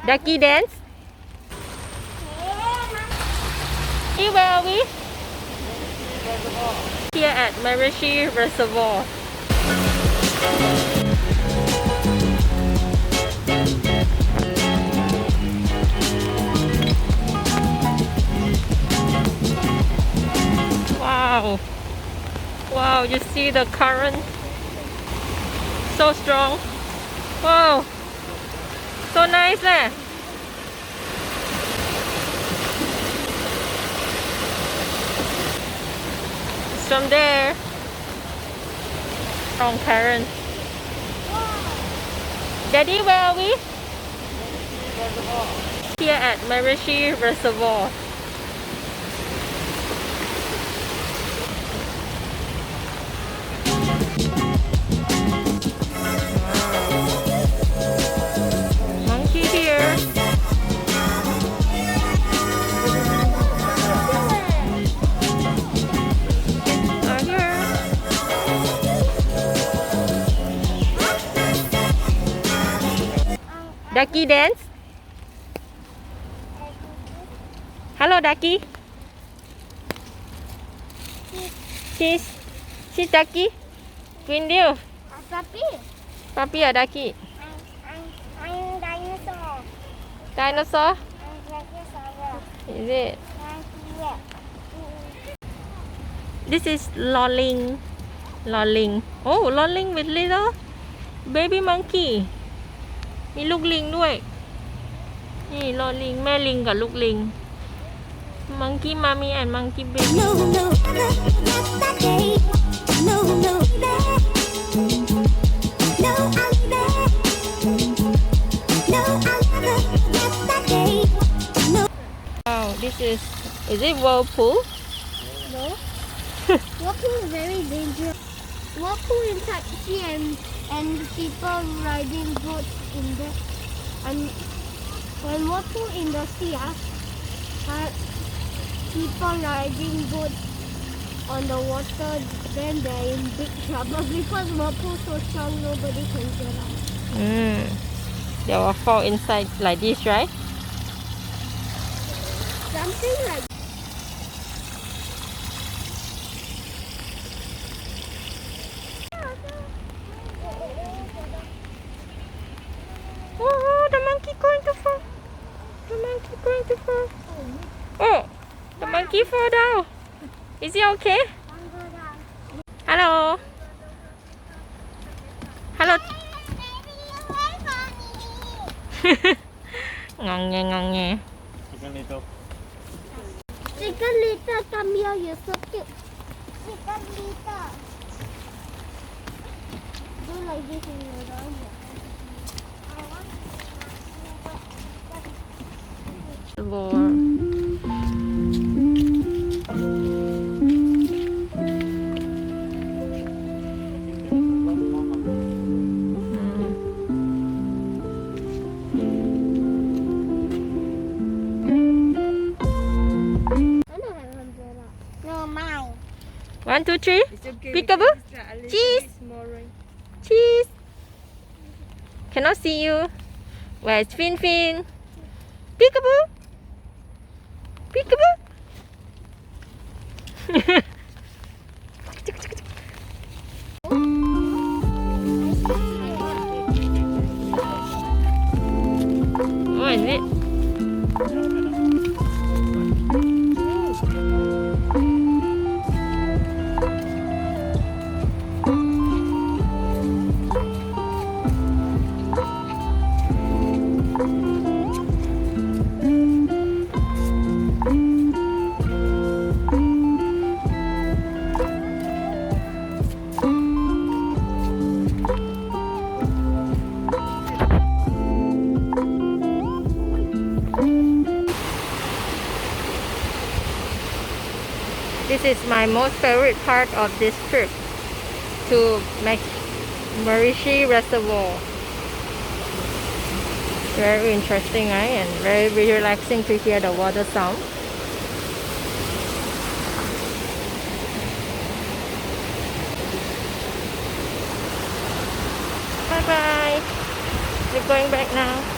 Ducky dance. Where are we? Here at MacRitchie Reservoir. Wow. Wow, you see the current? So strong. Wow. So nice, eh? It's from there. Strong current. Daddy, where are we? Here at MacRitchie Reservoir. Monkey here. Ducky dance. Hello, Ducky. She's Ducky. Windu. Puppy. Puppy or Ducky? I'm dinosaur. Dinosaur? I'm dinosaur. Is it? Yeah. This is lolling. Lolling. Oh, lolling with little baby monkey. มีลูกลิงด้วยนี่ลอลิงแม่ลิงกับลูกลิง Monkey mommy and monkey baby. No, no, not that day. No, no, there. No, I'm there. No, I'll never get that day. No. Wow, this is it whirlpool? No. Whirlpool is very dangerous. Whirlpool inside sea and people riding boats in the and when whirlpool in the sea, people riding boats on the water, then they're in big trouble because whirlpool so strong nobody can get out. They will fall inside like this, right? Something like Oh, the monkey going to fall. The monkey going to fall. Oh, the monkey fall down. Is he okay? Hello. Hello. Ngon nghe, ngon nghe. Chicken little, come here, you're so cute. Chicken little. Do like this in your round. No, mine. 1, 2, 3. Okay, Peekaboo. because Cheese. smaller. Cheese. Cannot see you. Where's Fin Fin? Peekaboo. Peekaboo. What is it? This is my most favorite part of this trip to MacRitchie Reservoir. Very interesting, right? And very relaxing to hear the water sound. Bye bye. We're going back now.